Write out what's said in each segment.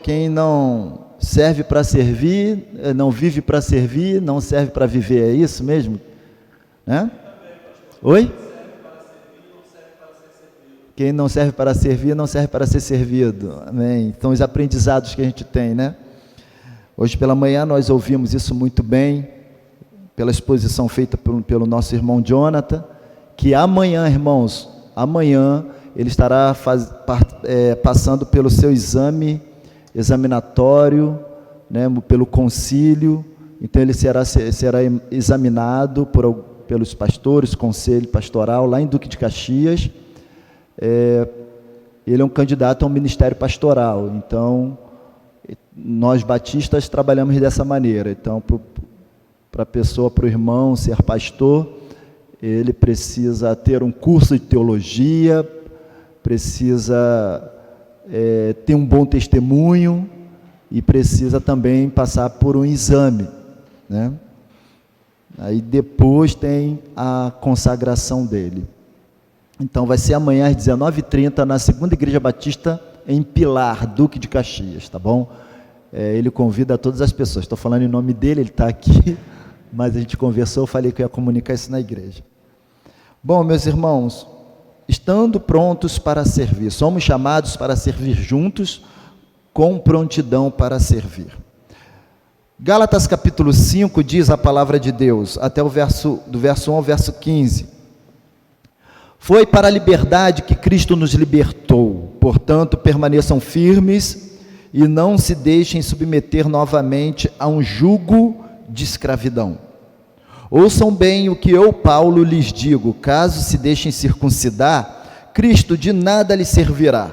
quem não serve para servir, não vive para servir, não serve para viver, é isso mesmo? Né? Oi? Quem não serve para servir, não serve para ser servido. Amém. Então, os aprendizados que a gente tem, né? Hoje pela manhã nós ouvimos isso muito bem, pela exposição feita pelo nosso irmão Jonathan, que amanhã, irmãos, amanhã ele estará passando pelo seu examinatório, né, pelo concílio. Então ele será examinado pelos pastores, conselho pastoral, lá em Duque de Caxias. Ele é um candidato a um ministério pastoral. Então, nós batistas trabalhamos dessa maneira. Então, para a pessoa, para o irmão ser pastor, ele precisa ter um curso de teologia, precisa ter um bom testemunho e precisa também passar por um exame, né? Aí depois tem a consagração dele. Então vai ser amanhã às 19h30 na Segunda Igreja Batista em Pilar, Duque de Caxias, tá bom? Ele convida todas as pessoas, estou falando em nome dele, ele está aqui, mas a gente conversou, eu falei que eu ia comunicar isso na igreja. Bom, meus irmãos, estando prontos para servir, somos chamados para servir juntos, com prontidão para servir. Gálatas capítulo 5 diz a palavra de Deus, até do verso 1 ao verso 15. Foi para a liberdade que Cristo nos libertou, portanto permaneçam firmes e não se deixem submeter novamente a um jugo de escravidão. Ouçam bem o que eu, Paulo, lhes digo: caso se deixem circuncidar, Cristo de nada lhes servirá.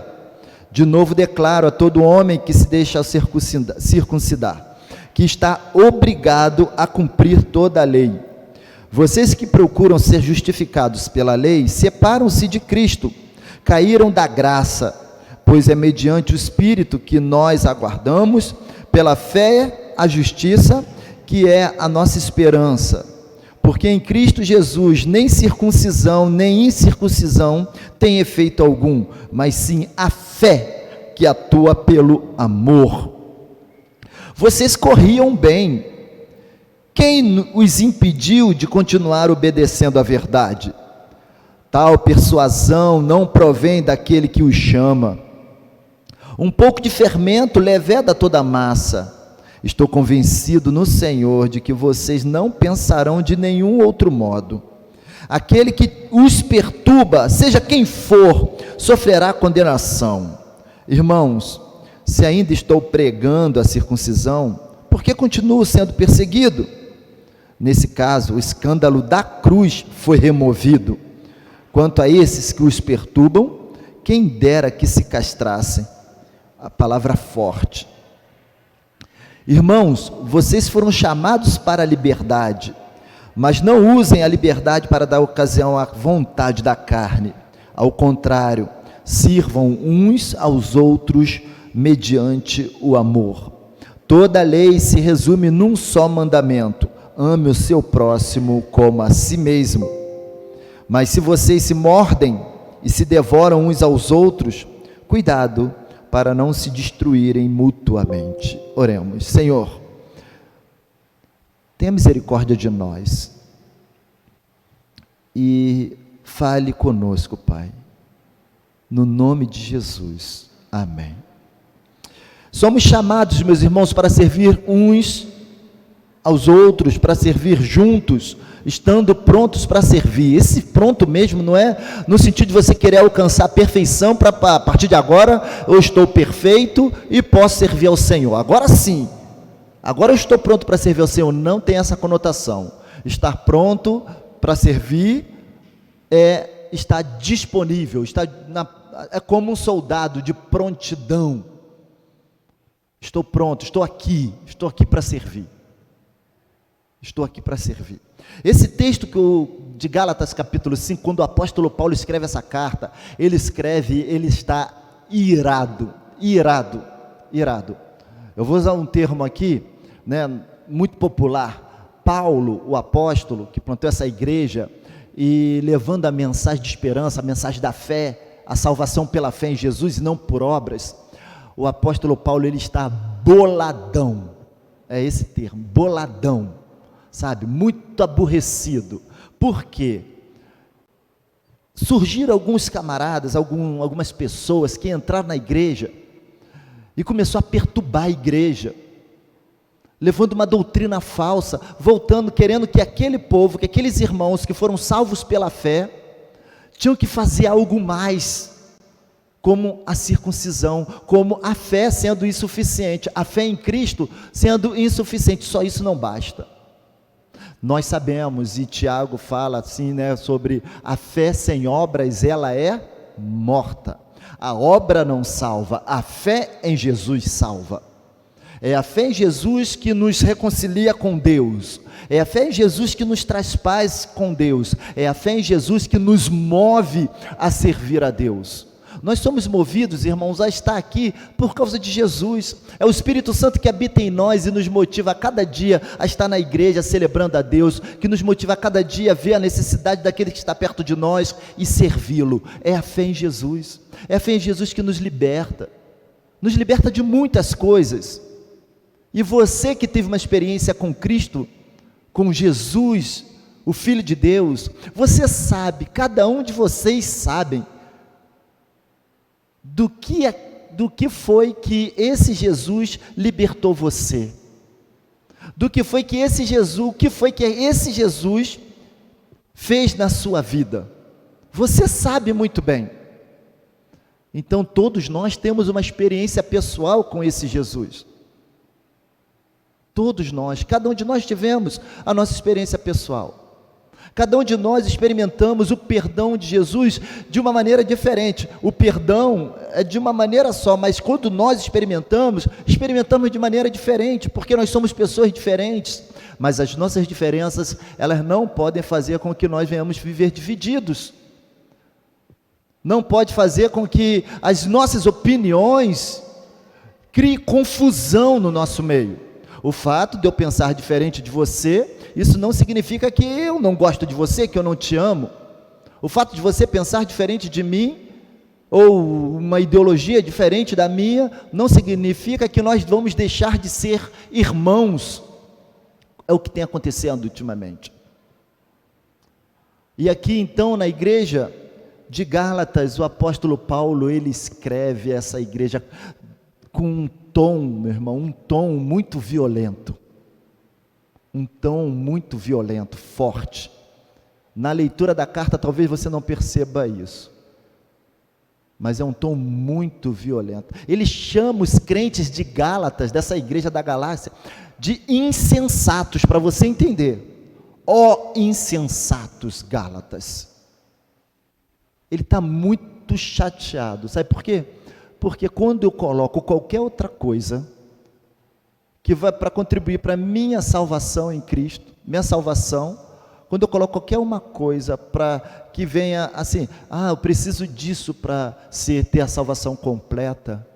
De novo declaro a todo homem que se deixa circuncidar, que está obrigado a cumprir toda a lei. Vocês que procuram ser justificados pela lei, separam-se de Cristo, caíram da graça, pois é mediante o Espírito que nós aguardamos, pela fé, a justiça, que é a nossa esperança. Porque em Cristo Jesus nem circuncisão, nem incircuncisão tem efeito algum, mas sim a fé que atua pelo amor. Vocês corriam bem. Quem os impediu de continuar obedecendo à verdade? Tal persuasão não provém daquele que os chama. Um pouco de fermento leveda toda a massa. Estou convencido no Senhor de que vocês não pensarão de nenhum outro modo. Aquele que os perturba, seja quem for, sofrerá condenação. Irmãos, se ainda estou pregando a circuncisão, por que continuo sendo perseguido? Nesse caso, o escândalo da cruz foi removido. Quanto a esses que os perturbam, quem dera que se castrassem. A palavra forte. Irmãos, vocês foram chamados para a liberdade, mas não usem a liberdade para dar ocasião à vontade da carne. Ao contrário, sirvam uns aos outros mediante o amor. Toda a lei se resume num só mandamento: ame o seu próximo como a si mesmo. Mas se vocês se mordem e se devoram uns aos outros, cuidado para não se destruírem mutuamente. Oremos. Senhor, tenha misericórdia de nós e fale conosco, Pai, no nome de Jesus. Amém. Somos chamados, meus irmãos, para servir uns aos outros, para servir juntos, estando prontos para servir. Esse pronto mesmo não é no sentido de você querer alcançar a perfeição, para a partir de agora eu estou perfeito e posso servir ao Senhor. Agora sim, agora eu estou pronto para servir ao Senhor. Não tem essa conotação. Estar pronto para servir é estar disponível, é como um soldado de prontidão. Estou pronto, estou aqui para servir. Estou aqui para servir. Esse texto de Gálatas capítulo 5, quando o apóstolo Paulo escreve essa carta, ele está irado. Eu vou usar um termo aqui, né, muito popular. Paulo, o apóstolo, que plantou essa igreja, e levando a mensagem de esperança, a mensagem da fé, a salvação pela fé em Jesus e não por obras. O apóstolo Paulo, ele está boladão, é esse termo, boladão, sabe, muito aborrecido. Por quê? Surgiram alguns camaradas, algumas pessoas que entraram na igreja e começou a perturbar a igreja, levando uma doutrina falsa, voltando, querendo que aquele povo, que aqueles irmãos que foram salvos pela fé, tinham que fazer algo mais, como a circuncisão, como a fé sendo insuficiente, a fé em Cristo sendo insuficiente, só isso não basta. Nós sabemos, e Tiago fala assim, sobre a fé sem obras, ela é morta. A obra não salva, a fé em Jesus salva. É a fé em Jesus que nos reconcilia com Deus, é a fé em Jesus que nos traz paz com Deus, é a fé em Jesus que nos move a servir a Deus. Nós somos movidos, irmãos, a estar aqui por causa de Jesus. É o Espírito Santo que habita em nós e nos motiva a cada dia a estar na igreja, celebrando a Deus, que nos motiva a cada dia a ver a necessidade daquele que está perto de nós e servi-lo. É a fé em Jesus, é a fé em Jesus que nos liberta de muitas coisas. E você que teve uma experiência com Cristo, com Jesus, o Filho de Deus, você sabe, cada um de vocês sabem, do que foi que esse Jesus libertou você, do que foi que esse Jesus fez na sua vida, você sabe muito bem. Então todos nós temos uma experiência pessoal com esse Jesus, todos nós, cada um de nós tivemos a nossa experiência pessoal. Cada um de nós experimentamos o perdão de Jesus de uma maneira diferente. O perdão é de uma maneira só, mas quando nós experimentamos de maneira diferente, porque nós somos pessoas diferentes. Mas as nossas diferenças, elas não podem fazer com que nós venhamos viver divididos. Não pode fazer com que as nossas opiniões criem confusão no nosso meio. O fato de eu pensar diferente de você, isso não significa que eu não gosto de você, que eu não te amo. O fato de você pensar diferente de mim, ou uma ideologia diferente da minha, não significa que nós vamos deixar de ser irmãos. É o que tem acontecendo ultimamente. E aqui então na igreja de Gálatas, o apóstolo Paulo, ele escreve essa igreja com um tom, meu irmão, um tom muito violento. Um tom muito violento, forte. Na leitura da carta talvez você não perceba isso, mas é um tom muito violento. Ele chama os crentes de Gálatas, dessa igreja da Galácia, de insensatos, para você entender. Ó insensatos Gálatas. Ele está muito chateado, sabe por quê? Porque quando eu coloco qualquer outra coisa que vai para contribuir para a minha salvação em Cristo, minha salvação, quando eu coloco qualquer uma coisa para que venha assim, eu preciso disso para ter a salvação completa,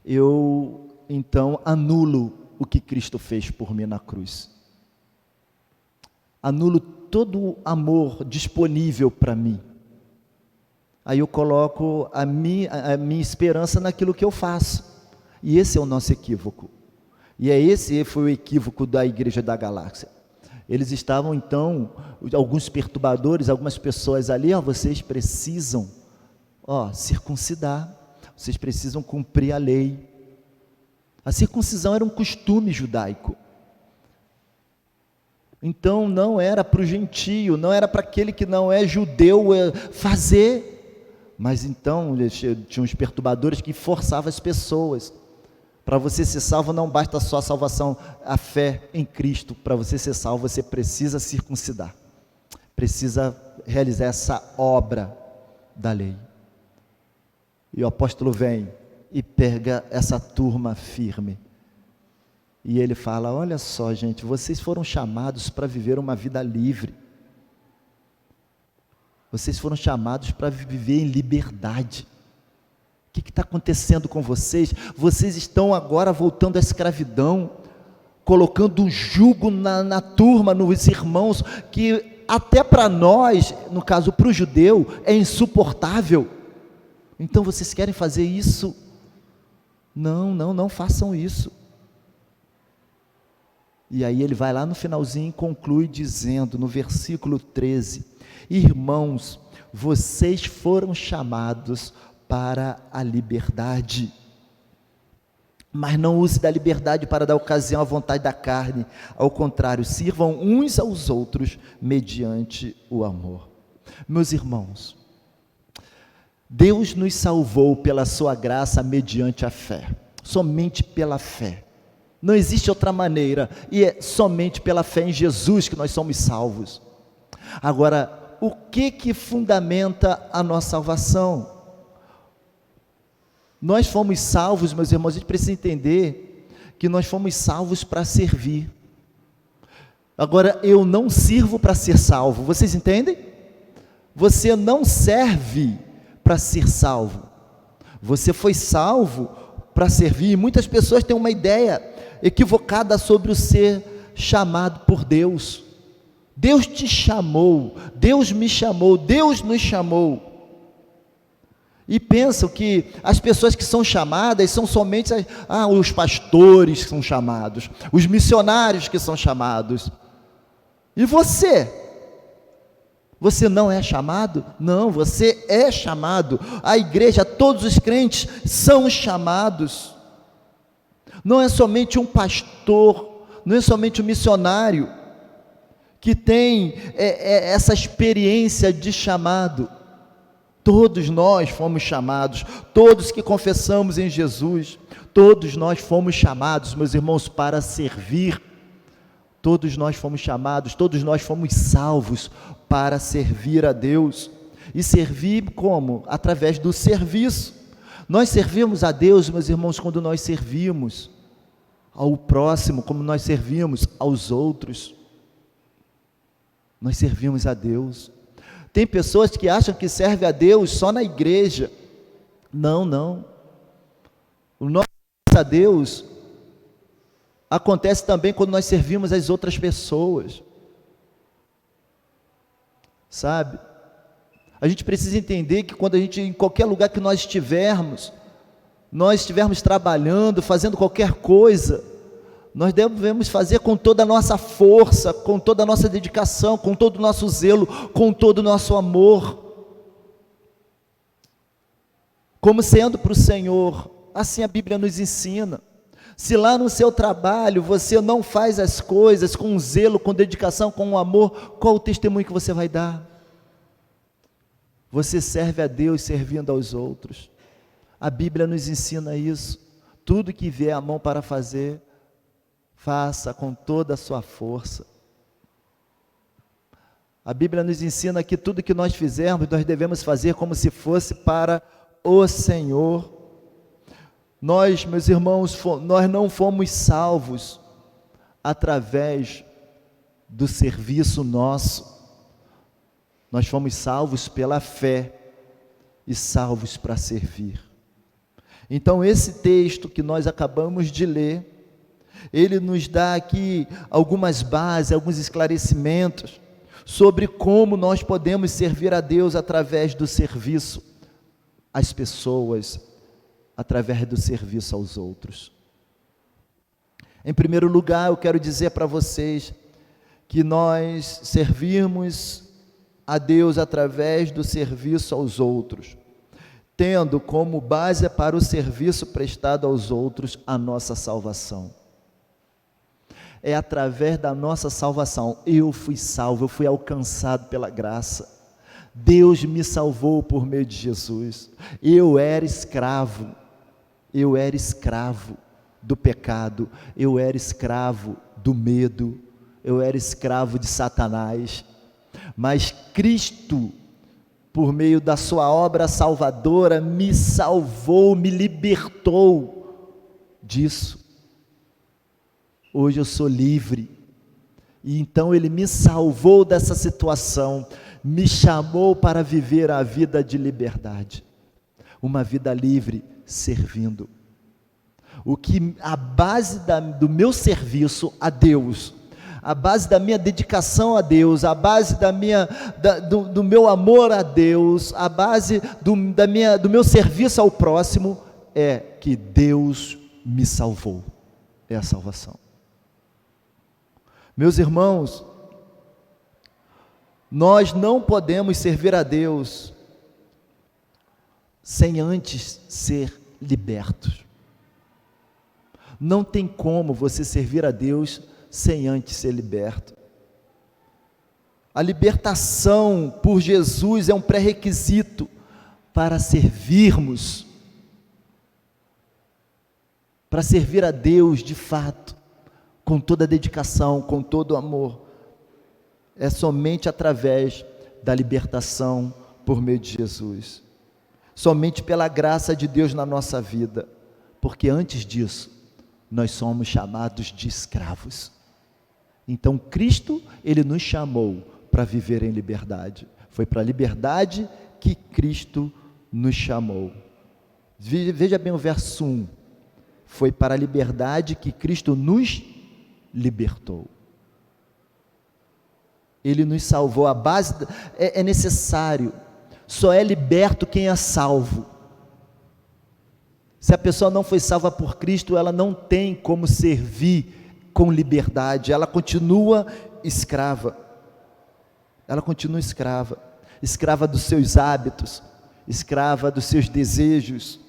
eu então anulo o que Cristo fez por mim na cruz, anulo todo o amor disponível para mim, aí eu coloco a minha esperança naquilo que eu faço, e esse é o nosso equívoco. E esse foi o equívoco da igreja da Galáxia. Eles estavam então, alguns perturbadores, algumas pessoas ali, vocês precisam, circuncidar, vocês precisam cumprir a lei. A circuncisão era um costume judaico. Então não era para o gentio, não era para aquele que não é judeu fazer. Mas então tinha uns perturbadores que forçavam as pessoas. Para você ser salvo não basta só a salvação, a fé em Cristo. Para você ser salvo você precisa circuncidar, precisa realizar essa obra da lei. E o apóstolo vem e pega essa turma firme, e ele fala: olha só gente, vocês foram chamados para viver uma vida livre, vocês foram chamados para viver em liberdade. O que está acontecendo com vocês? Vocês estão agora voltando à escravidão, colocando um jugo na turma, nos irmãos, que até para nós, no caso para o judeu, é insuportável. Então vocês querem fazer isso Não, não, não façam isso. E aí ele vai lá no finalzinho e conclui dizendo, no versículo 13, irmãos, vocês foram chamados para a liberdade, mas não use da liberdade para dar ocasião à vontade da carne, ao contrário, sirvam uns aos outros mediante o amor. Meus irmãos, Deus nos salvou pela sua graça mediante a fé, somente pela fé. Não existe outra maneira, e é somente pela fé em Jesus que nós somos salvos. Agora, o que fundamenta a nossa salvação? Nós fomos salvos, meus irmãos, a gente precisa entender que nós fomos salvos para servir. Agora, eu não sirvo para ser salvo, vocês entendem? Você não serve para ser salvo, você foi salvo para servir. Muitas pessoas têm uma ideia equivocada sobre o ser chamado por Deus. Deus te chamou, Deus me chamou, Deus nos chamou, e pensam que as pessoas que são chamadas são somente os pastores que são chamados, os missionários que são chamados. E você? Você não é chamado? Não, você é chamado. A igreja, todos os crentes são chamados. Não é somente um pastor, não é somente um missionário que tem essa experiência de chamado. Todos nós fomos chamados, todos que confessamos em Jesus, todos nós fomos chamados, meus irmãos, para servir. Todos nós fomos chamados, todos nós fomos salvos para servir a Deus. E servir como? Através do serviço. Nós servimos a Deus, meus irmãos, quando nós servimos ao próximo, como nós servimos aos outros. Nós servimos a Deus. Tem pessoas que acham que serve a Deus só na igreja. Não, não. O nosso serviço a Deus acontece também quando nós servimos as outras pessoas. Sabe? A gente precisa entender que quando em qualquer lugar que nós estivermos trabalhando, fazendo qualquer coisa, nós devemos fazer com toda a nossa força, com toda a nossa dedicação, com todo o nosso zelo, com todo o nosso amor, como sendo para o Senhor. Assim a Bíblia nos ensina. Se lá no seu trabalho você não faz as coisas com zelo, com dedicação, com amor, qual o testemunho que você vai dar? Você serve a Deus servindo aos outros. A Bíblia nos ensina isso. Tudo que vier à mão para fazer, faça com toda a sua força. A Bíblia nos ensina que tudo que nós fizermos, nós devemos fazer como se fosse para o Senhor. Nós, meus irmãos, nós não fomos salvos através do serviço nosso. Nós fomos salvos pela fé e salvos para servir. Então esse texto que nós acabamos de ler, ele nos dá aqui algumas bases, alguns esclarecimentos sobre como nós podemos servir a Deus através do serviço às pessoas, através do serviço aos outros. Em primeiro lugar, eu quero dizer para vocês que nós servimos a Deus através do serviço aos outros, tendo como base para o serviço prestado aos outros a nossa salvação. É através da nossa salvação. Eu fui salvo, eu fui alcançado pela graça. Deus me salvou por meio de Jesus. Eu era escravo do pecado, eu era escravo do medo, eu era escravo de Satanás, mas Cristo, por meio da sua obra salvadora, me salvou, me libertou disso. Hoje eu sou livre, e então Ele me salvou dessa situação, me chamou para viver a vida de liberdade, uma vida livre, servindo. A base do meu serviço a Deus, a base da minha dedicação a Deus, a base do meu amor a Deus, a base do meu serviço ao próximo é que Deus me salvou. É a salvação. Meus irmãos, nós não podemos servir a Deus sem antes ser libertos. Não tem como você servir a Deus sem antes ser liberto. A libertação por Jesus é um pré-requisito para servirmos, para servir a Deus de fato, com toda a dedicação, com todo o amor. É somente através da libertação por meio de Jesus, somente pela graça de Deus na nossa vida, porque antes disso, nós somos chamados de escravos. Então Cristo, Ele nos chamou para viver em liberdade. Foi para a liberdade que Cristo nos chamou. Veja bem o verso 1. Foi para a liberdade que Cristo nos libertou. Ele nos salvou. A base é necessário. Só é liberto quem é salvo. Se a pessoa não foi salva por Cristo, ela não tem como servir com liberdade. Ela continua escrava. Ela continua escrava. Escrava dos seus hábitos, escrava dos seus desejos.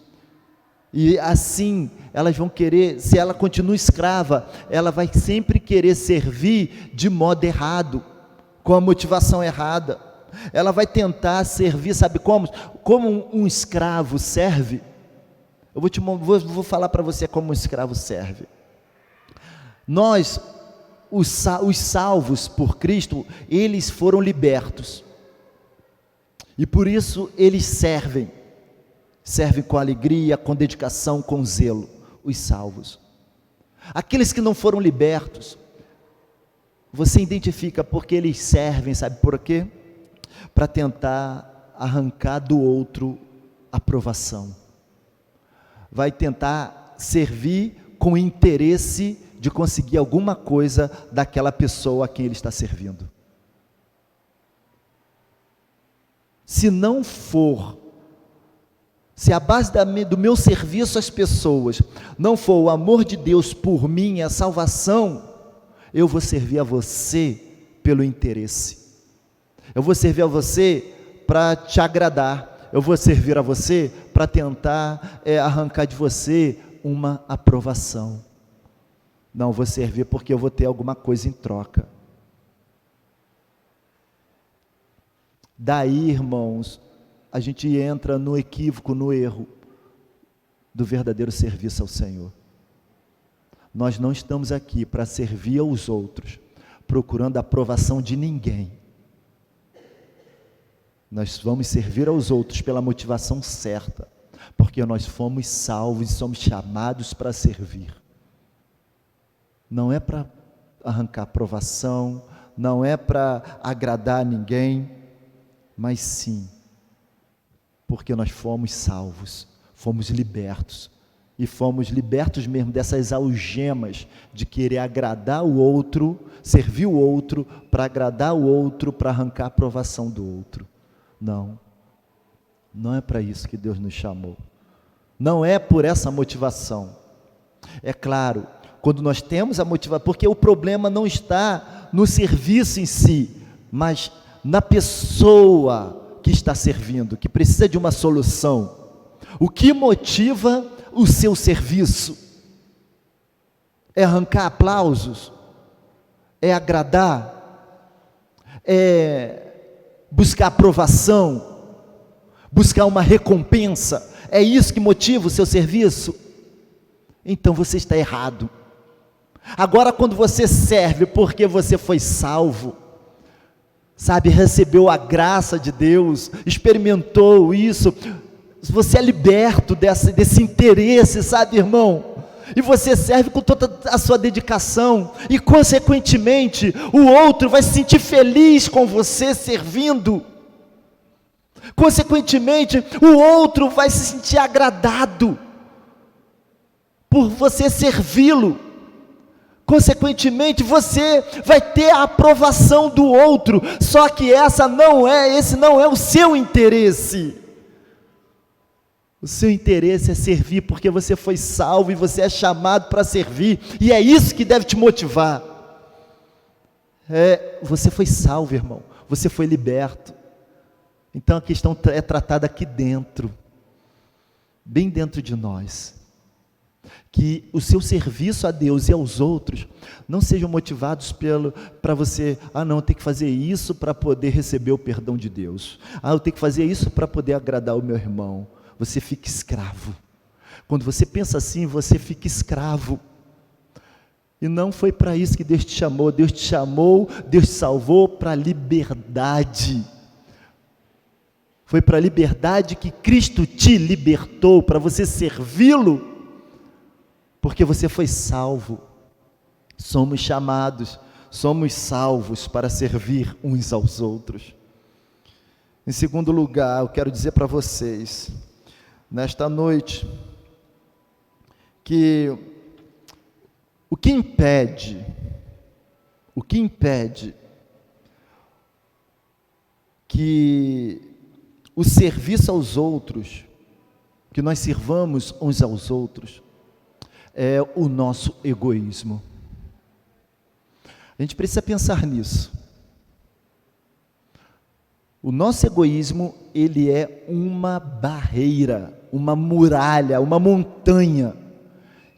E assim, elas vão querer, se ela continua escrava, ela vai sempre querer servir de modo errado, com a motivação errada. Ela vai tentar servir, sabe como? Como um escravo serve. Eu vou falar para você como um escravo serve. Nós, os salvos por Cristo, eles foram libertos. E por isso eles servem com alegria, com dedicação, com zelo, os salvos. Aqueles que não foram libertos, você identifica porque eles servem, sabe por quê? Para tentar arrancar do outro aprovação. Vai tentar servir com interesse de conseguir alguma coisa daquela pessoa a quem ele está servindo. Se não for, se a base do meu serviço às pessoas não for o amor de Deus por mim, a salvação, eu vou servir a você pelo interesse. Eu vou servir a você para te agradar. Eu vou servir a você para tentar arrancar de você uma aprovação. Não, eu vou servir porque eu vou ter alguma coisa em troca. Daí, irmãos, a gente entra no equívoco, no erro do verdadeiro serviço ao Senhor. Nós não estamos aqui para servir aos outros, procurando a aprovação de ninguém. Nós vamos servir aos outros pela motivação certa, porque nós fomos salvos e somos chamados para servir. Não é para arrancar aprovação, não é para agradar ninguém, mas sim, porque nós fomos salvos, fomos libertos, e fomos libertos mesmo dessas algemas de querer agradar o outro, servir o outro, para agradar o outro, para arrancar a aprovação do outro. Não, não é para isso que Deus nos chamou, não é por essa motivação. É claro, quando nós temos a motivação, porque o problema não está no serviço em si, mas na pessoa que está servindo, que precisa de uma solução. O que motiva o seu serviço? É arrancar aplausos? É agradar? É buscar aprovação? Buscar uma recompensa? É isso que motiva o seu serviço? Então você está errado. Agora, quando você serve porque você foi salvo, sabe, recebeu a graça de Deus, experimentou isso, você é liberto desse interesse, sabe, irmão? E você serve com toda a sua dedicação, e consequentemente, o outro vai se sentir feliz com você servindo. Consequentemente, o outro vai se sentir agradado por você servi-lo. Consequentemente, você vai ter a aprovação do outro, só que esse não é o seu interesse. O seu interesse é servir porque você foi salvo e você é chamado para servir, e é isso que deve te motivar. Você foi salvo, irmão, você foi liberto. Então a questão é tratada aqui dentro, bem dentro de nós. Que o seu serviço a Deus e aos outros não sejam motivados para você, não, eu tenho que fazer isso para poder receber o perdão de Deus. Eu tenho que fazer isso para poder agradar o meu irmão. Você fica escravo. Quando você pensa assim, você fica escravo. E não foi para isso que Deus te chamou. Deus te chamou, Deus te salvou para a liberdade. Foi para a liberdade que Cristo te libertou, para você servi-lo, porque você foi salvo. Somos chamados, somos salvos para servir uns aos outros. Em segundo lugar, eu quero dizer para vocês, nesta noite, que o que impede que o serviço aos outros, que nós sirvamos uns aos outros, é o nosso egoísmo. A gente precisa pensar nisso. O nosso egoísmo, ele é uma barreira, uma muralha, uma montanha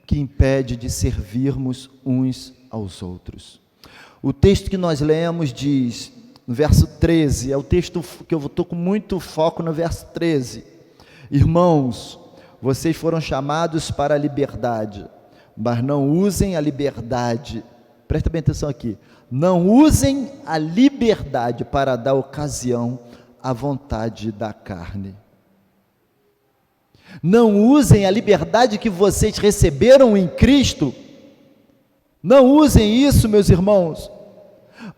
que impede de servirmos uns aos outros. O texto que nós lemos diz, no verso 13, é o texto que eu estou com muito foco no verso 13. Irmãos, vocês foram chamados para a liberdade, mas não usem a liberdade, presta bem atenção aqui, não usem a liberdade para dar ocasião à vontade da carne. Não usem a liberdade que vocês receberam em Cristo, não usem isso, meus irmãos,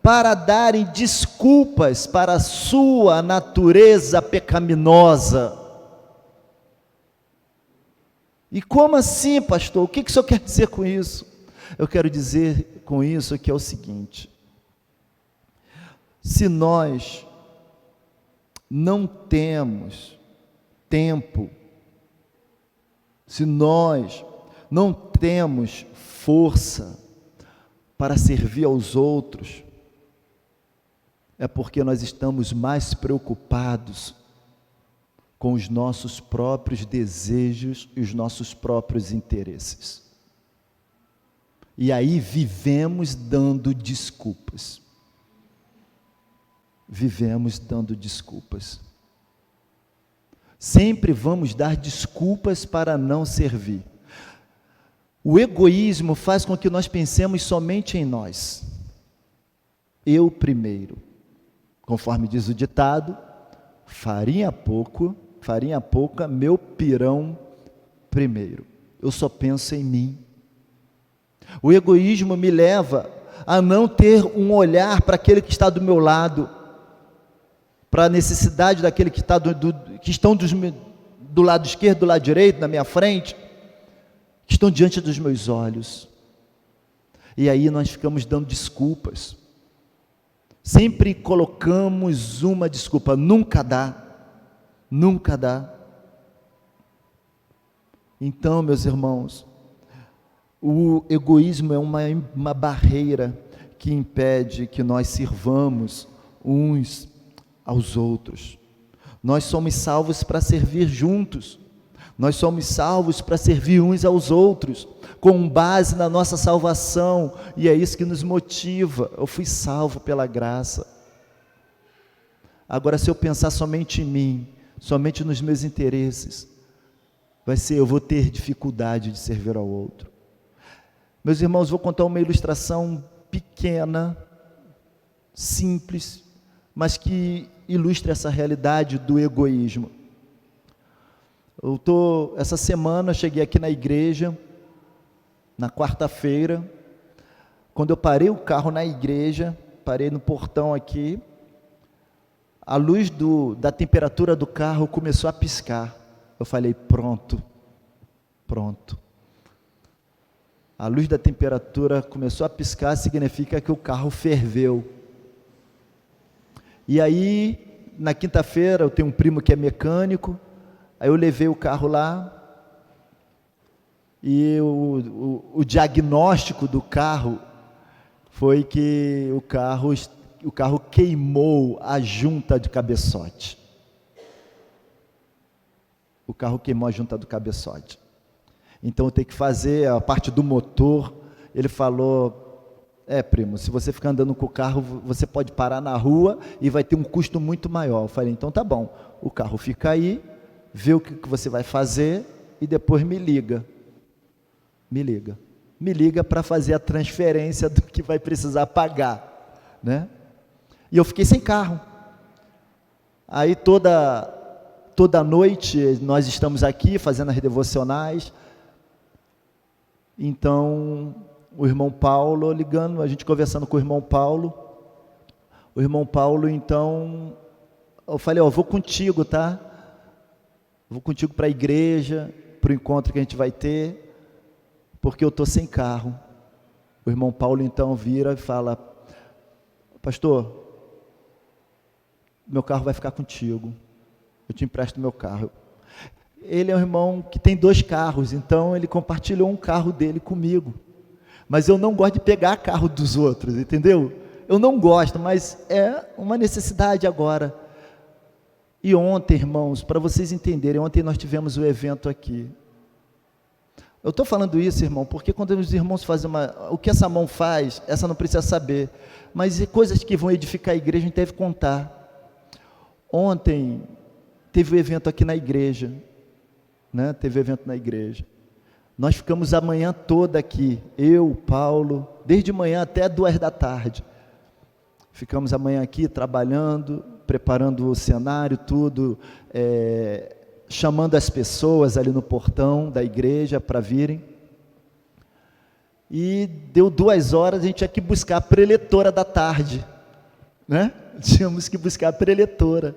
para darem desculpas para a sua natureza pecaminosa. E como assim, pastor? O que o senhor quer dizer com isso? Eu quero dizer com isso que é o seguinte: se nós não temos tempo, se nós não temos força para servir aos outros, é porque nós estamos mais preocupados com os nossos próprios desejos e os nossos próprios interesses. E aí vivemos dando desculpas. Vivemos dando desculpas. Sempre vamos dar desculpas para não servir. O egoísmo faz com que nós pensemos somente em nós. Eu primeiro. Conforme diz o ditado, farinha pouca, meu pirão primeiro. Eu só penso em mim. O egoísmo me leva a não ter um olhar para aquele que está do meu lado, para a necessidade daquele que estão do lado esquerdo, do lado direito, na minha frente, que estão diante dos meus olhos. E aí nós ficamos dando desculpas. Sempre colocamos uma desculpa, nunca dá. Então, meus irmãos, o egoísmo é uma barreira que impede que nós sirvamos uns aos outros. Nós somos salvos para servir juntos, nós somos salvos para servir uns aos outros, com base na nossa salvação, e é isso que nos motiva. Eu fui salvo pela graça. Agora, se eu pensar somente em mim, somente nos meus interesses, eu vou ter dificuldade de servir ao outro. Meus irmãos, vou contar uma ilustração pequena, simples, mas que ilustra essa realidade do egoísmo. Essa semana eu cheguei aqui na igreja, na quarta-feira, quando eu parei o carro na igreja, parei no portão aqui, a luz da temperatura do carro começou a piscar. Eu falei, pronto. A luz da temperatura começou a piscar, significa que o carro ferveu. E aí, na quinta-feira, eu tenho um primo que é mecânico, Aí eu levei o carro lá, e o diagnóstico do carro foi que o carro queimou a junta de cabeçote. O carro queimou a junta do cabeçote. Então eu tenho que fazer a parte do motor. Ele falou: primo, se você ficar andando com o carro, você pode parar na rua e vai ter um custo muito maior. Eu falei: então tá bom, o carro fica aí, vê o que você vai fazer e depois me liga. Me liga para fazer a transferência do que vai precisar pagar, né? E eu fiquei sem carro. Aí toda noite nós estamos aqui fazendo as devocionais. Então o irmão Paulo ligando, a gente conversando com o irmão Paulo. O irmão Paulo, então, eu falei: vou contigo, tá? Vou contigo para a igreja, para o encontro que a gente vai ter, porque eu estou sem carro. O irmão Paulo então vira e fala: pastor, meu carro vai ficar contigo, eu te empresto meu carro. Ele é um irmão que tem 2 carros, então ele compartilhou um carro dele comigo, mas eu não gosto de pegar carro dos outros, entendeu? Eu não gosto, mas é uma necessidade agora. E ontem, irmãos, para vocês entenderem, ontem nós tivemos o evento aqui. Eu estou falando isso, irmão, porque quando os irmãos fazem o que essa mão faz, essa não precisa saber, mas coisas que vão edificar a igreja, a gente deve contar. Ontem teve um evento aqui na igreja, né? Teve um evento na igreja. Nós ficamos a manhã toda aqui, eu, Paulo, desde manhã até 2 da tarde. Ficamos a manhã aqui trabalhando, preparando o cenário, tudo, chamando as pessoas ali no portão da igreja para virem. E deu 2 horas, a gente tinha que buscar a preletora da tarde, né? Tínhamos que buscar a preletora.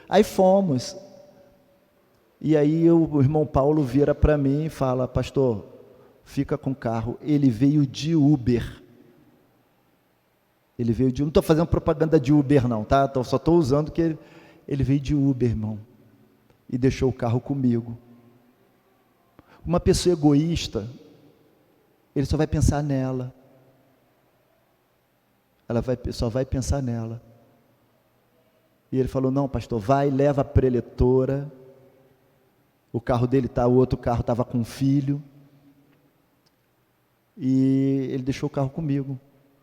Aí fomos. E aí o irmão Paulo vira para mim e fala: pastor, fica com o carro. Ele veio de Uber. Não estou fazendo propaganda de Uber não, tá? Só estou usando que ele veio de Uber, irmão, e deixou o carro comigo. Uma pessoa egoísta, ele só vai pensar nela. Só vai pensar nela. E ele falou: não, pastor, vai, leva a preletora. O carro dele o outro carro estava com um filho. E ele deixou o carro comigo.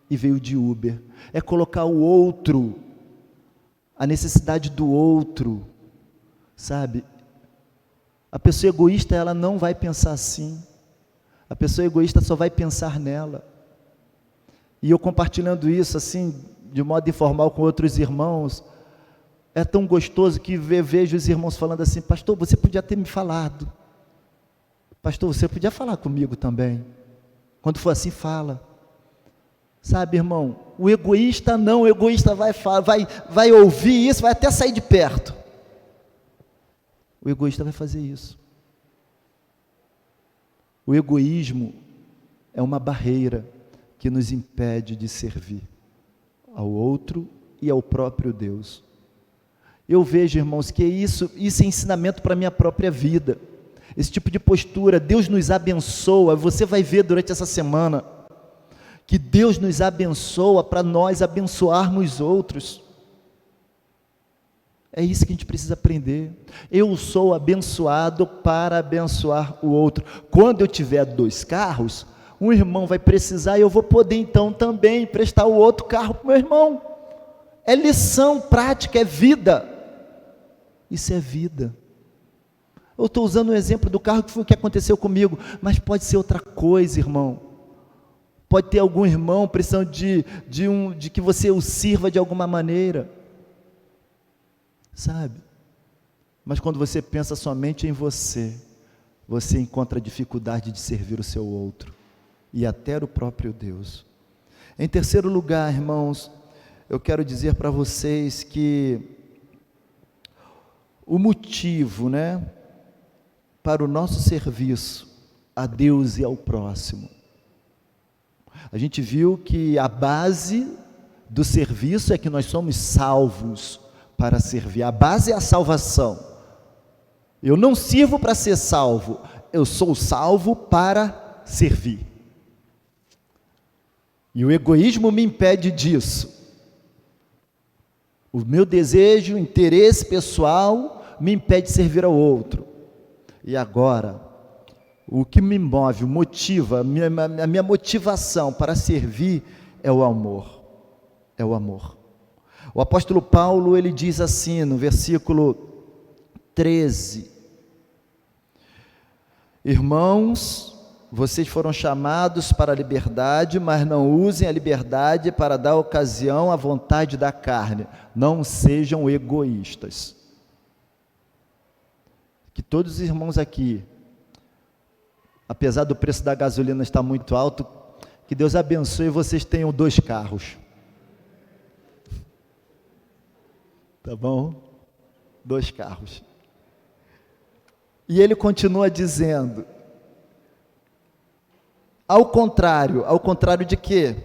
E veio de Uber. É colocar o outro, a necessidade do outro, sabe? A pessoa egoísta, ela não vai pensar assim. A pessoa egoísta só vai pensar nela. E eu compartilhando isso assim, de modo informal com outros irmãos, é tão gostoso que vejo os irmãos falando assim: pastor, você podia ter me falado. Pastor, você podia falar comigo também. Quando for assim, fala. Sabe, irmão, o egoísta não, o egoísta vai ouvir isso, vai até sair de perto. O egoísta vai fazer isso. O egoísmo é uma barreira que nos impede de servir ao outro e ao próprio Deus. Eu vejo, irmãos, que isso é ensinamento para a minha própria vida. Esse tipo de postura, Deus nos abençoa. Você vai ver durante essa semana que Deus nos abençoa para nós abençoarmos outros. É isso que a gente precisa aprender. Eu sou abençoado para abençoar o outro. Quando eu tiver 2 carros, um irmão vai precisar e eu vou poder então também prestar o outro carro para o meu irmão. É lição prática, é vida. Isso é vida. Eu estou usando o exemplo do carro, que foi o que aconteceu comigo, mas pode ser outra coisa, irmão. Pode ter algum irmão precisando de que você o sirva de alguma maneira, sabe? Mas quando você pensa somente em você encontra dificuldade de servir o seu outro, e até o próprio Deus. Em terceiro lugar, irmãos, eu quero dizer para vocês que o motivo, para o nosso serviço a Deus e ao próximo, a gente viu que a base do serviço é que nós somos salvos para servir. A base é a salvação. Eu não sirvo para ser salvo, eu sou salvo para servir. E o egoísmo me impede disso. O meu desejo, o interesse pessoal me impede de servir ao outro. E agora, o que me move, motiva, a minha motivação para servir é o amor. É o amor. O apóstolo Paulo, ele diz assim no versículo 13: Irmãos, vocês foram chamados para a liberdade, mas não usem a liberdade para dar ocasião à vontade da carne. Não sejam egoístas. Que todos os irmãos aqui, apesar do preço da gasolina estar muito alto, que Deus abençoe e vocês tenham 2 carros. Tá bom? 2 carros. E ele continua dizendo, ao contrário de quê?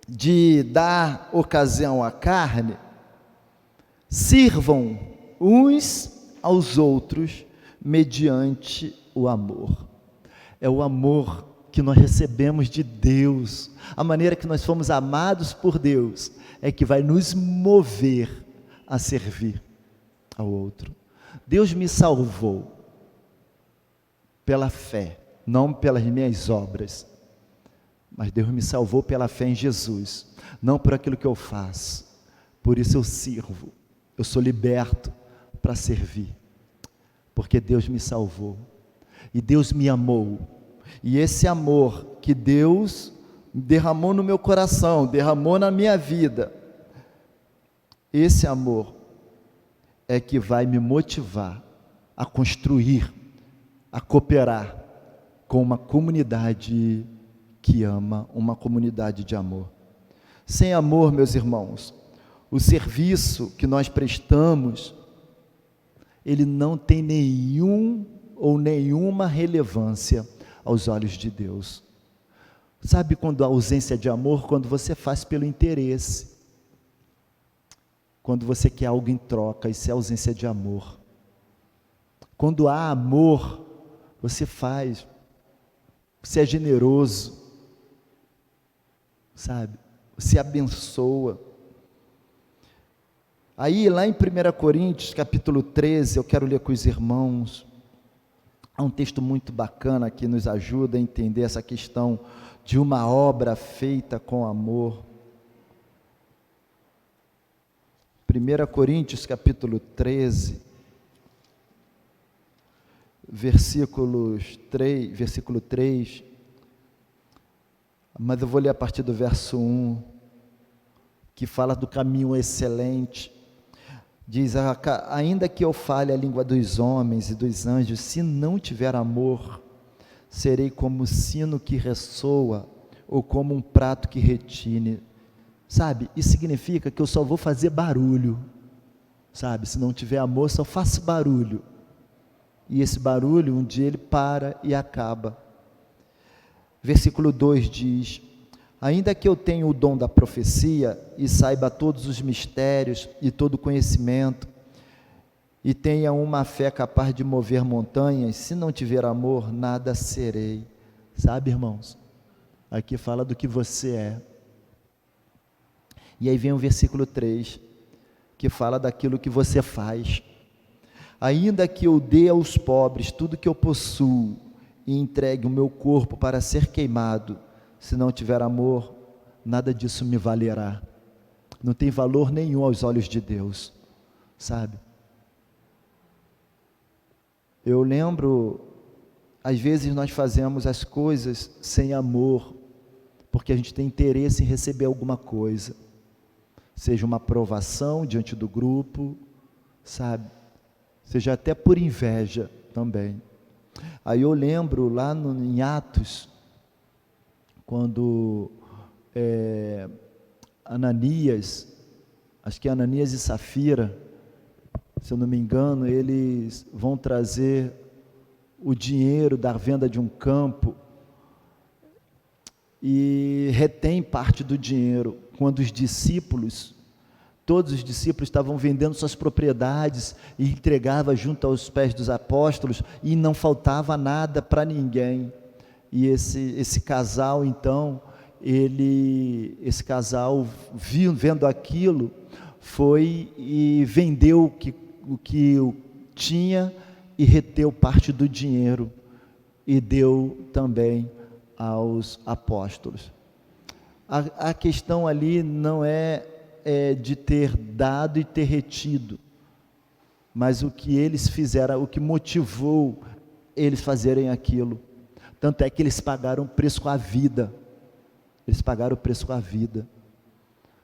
De dar ocasião à carne, sirvam uns aos outros mediante o amor. É o amor que nós recebemos de Deus, a maneira que nós fomos amados por Deus, é que vai nos mover a servir ao outro. Deus me salvou pela fé, não pelas minhas obras, mas Deus me salvou pela fé em Jesus, não por aquilo que eu faço. Por isso eu sirvo, eu sou liberto para servir, porque Deus me salvou, e Deus me amou, e esse amor que Deus derramou no meu coração, derramou na minha vida, esse amor é que vai me motivar a construir, a cooperar com uma comunidade que ama, uma comunidade de amor. Sem amor, meus irmãos, o serviço que nós prestamos, ele não tem nenhum ou nenhuma relevância aos olhos de Deus. Sabe quando há ausência de amor? Quando você faz pelo interesse, quando você quer algo em troca, isso é ausência de amor. Quando há amor, você faz, você é generoso, sabe? Você abençoa. Aí lá em 1 Coríntios, capítulo 13, eu quero ler com os irmãos, há um texto muito bacana que nos ajuda a entender essa questão de uma obra feita com amor. 1 Coríntios, capítulo 13, versículo 3, mas eu vou ler a partir do verso 1, que fala do caminho excelente. Diz, ainda que eu fale a língua dos homens e dos anjos, se não tiver amor, serei como um sino que ressoa, ou como um prato que retine. Sabe, isso significa que eu só vou fazer barulho, sabe, se não tiver amor, só faço barulho, e esse barulho, um dia ele para e acaba. Versículo 2 diz, ainda que eu tenha o dom da profecia, e saiba todos os mistérios, e todo conhecimento, e tenha uma fé capaz de mover montanhas, se não tiver amor, nada serei. Sabe, irmãos, aqui fala do que você é. E aí vem o versículo 3, que fala daquilo que você faz. Ainda que eu dê aos pobres tudo que eu possuo, e entregue o meu corpo para ser queimado, se não tiver amor, nada disso me valerá. Não tem valor nenhum aos olhos de Deus, sabe? Eu lembro, às vezes nós fazemos as coisas sem amor, porque a gente tem interesse em receber alguma coisa, seja uma aprovação diante do grupo, sabe? Seja até por inveja também. Aí eu lembro lá em Atos, quando Ananias, acho que é Ananias e Safira, se eu não me engano, eles vão trazer o dinheiro da venda de um campo e retém parte do dinheiro. Quando os discípulos Todos os discípulos estavam vendendo suas propriedades e entregava junto aos pés dos apóstolos, e não faltava nada para ninguém. E esse casal, então, esse casal, vendo aquilo, foi e vendeu o que tinha e reteu parte do dinheiro e deu também aos apóstolos. A questão ali não é de ter dado e ter retido, mas o que eles fizeram, o que motivou eles fazerem aquilo. Tanto é que eles pagaram o preço com a vida. Eles pagaram o preço com a vida.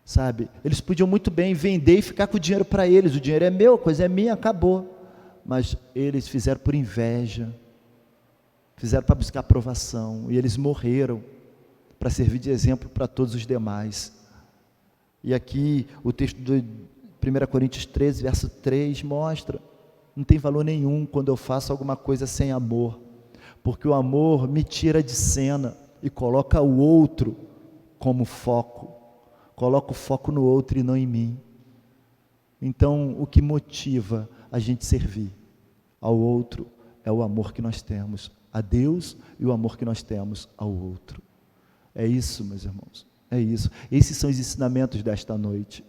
Sabe? Eles podiam muito bem vender e ficar com o dinheiro para eles. O dinheiro é meu, a coisa é minha, acabou. Mas eles fizeram por inveja. Fizeram para buscar aprovação. E eles morreram para servir de exemplo para todos os demais. E aqui o texto de 1 Coríntios 13, verso 3 mostra: não tem valor nenhum quando eu faço alguma coisa sem amor, porque o amor me tira de cena e coloca o outro como foco, coloca o foco no outro e não em mim. Então o que motiva a gente servir ao outro é o amor que nós temos a Deus e o amor que nós temos ao outro. É isso, meus irmãos, é isso. Esses são os ensinamentos desta noite.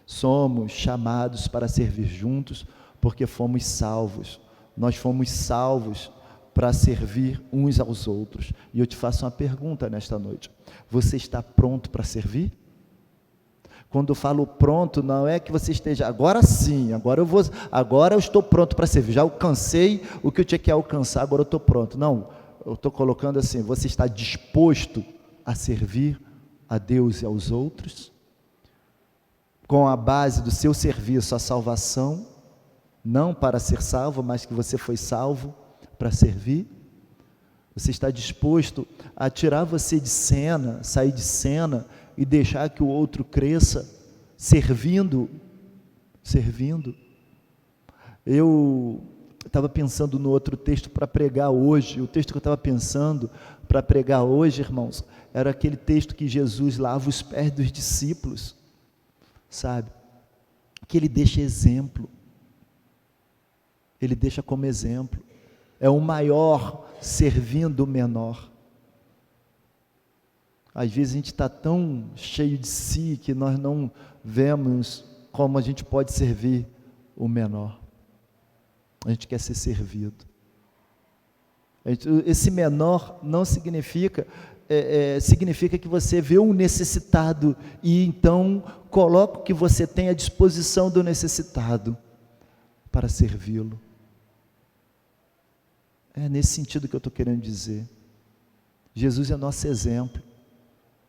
Somos chamados para servir juntos porque fomos salvos. Nós fomos salvos para servir uns aos outros. E eu te faço uma pergunta nesta noite: você está pronto para servir? Quando eu falo pronto, não é que você esteja, agora sim, agora eu estou pronto para servir, já alcancei o que eu tinha que alcançar, agora eu estou pronto. Não, eu estou colocando assim: você está disposto a servir a Deus e aos outros? Com a base do seu serviço, a salvação, não para ser salvo, mas que você foi salvo para servir? Você está disposto a tirar você de cena, sair de cena e deixar que o outro cresça, servindo? Eu estava pensando no outro texto para pregar hoje. O texto que eu estava pensando para pregar hoje, irmãos, era aquele texto que Jesus lava os pés dos discípulos, sabe? Que ele deixa exemplo, ele deixa como exemplo. É o maior servindo o menor. Às vezes a gente está tão cheio de si que nós não vemos como a gente pode servir o menor. A gente quer ser servido. Esse menor não significa, significa que você vê um necessitado e então coloca o que você tem à disposição do necessitado para servi-lo. É nesse sentido que eu estou querendo dizer. Jesus é nosso exemplo.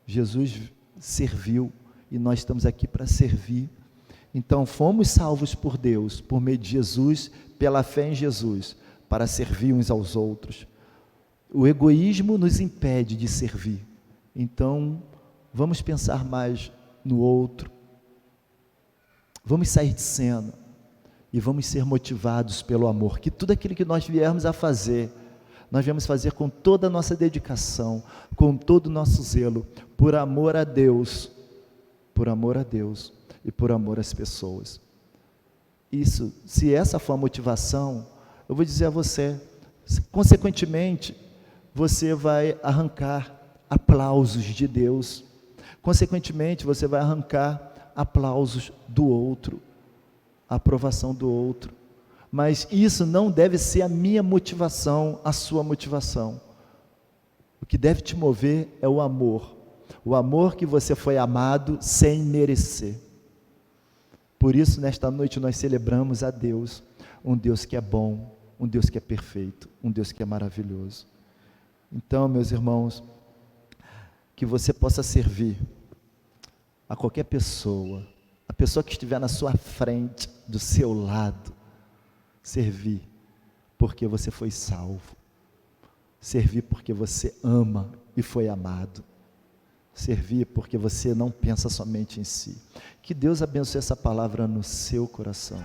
Jesus serviu e nós estamos aqui para servir. Então fomos salvos por Deus, por meio de Jesus, pela fé em Jesus, para servir uns aos outros. O egoísmo nos impede de servir. Então vamos pensar mais no outro. Vamos sair de cena e vamos ser motivados pelo amor, que tudo aquilo que nós viermos a fazer, nós vamos fazer com toda a nossa dedicação, com todo o nosso zelo, por amor a Deus e por amor às pessoas. Isso, se essa for a motivação, eu vou dizer a você, consequentemente, você vai arrancar aplausos de Deus, consequentemente, você vai arrancar aplausos do outro, a aprovação do outro. Mas isso não deve ser a minha motivação, a sua motivação. O que deve te mover é o amor que você foi amado sem merecer. Por isso, nesta noite, nós celebramos a Deus, um Deus que é bom, um Deus que é perfeito, um Deus que é maravilhoso. Então, meus irmãos, que você possa servir a qualquer pessoa, a pessoa que estiver na sua frente, do seu lado, servir porque você foi salvo, servir porque você ama e foi amado, servir porque você não pensa somente em si. Que Deus abençoe essa palavra no seu coração.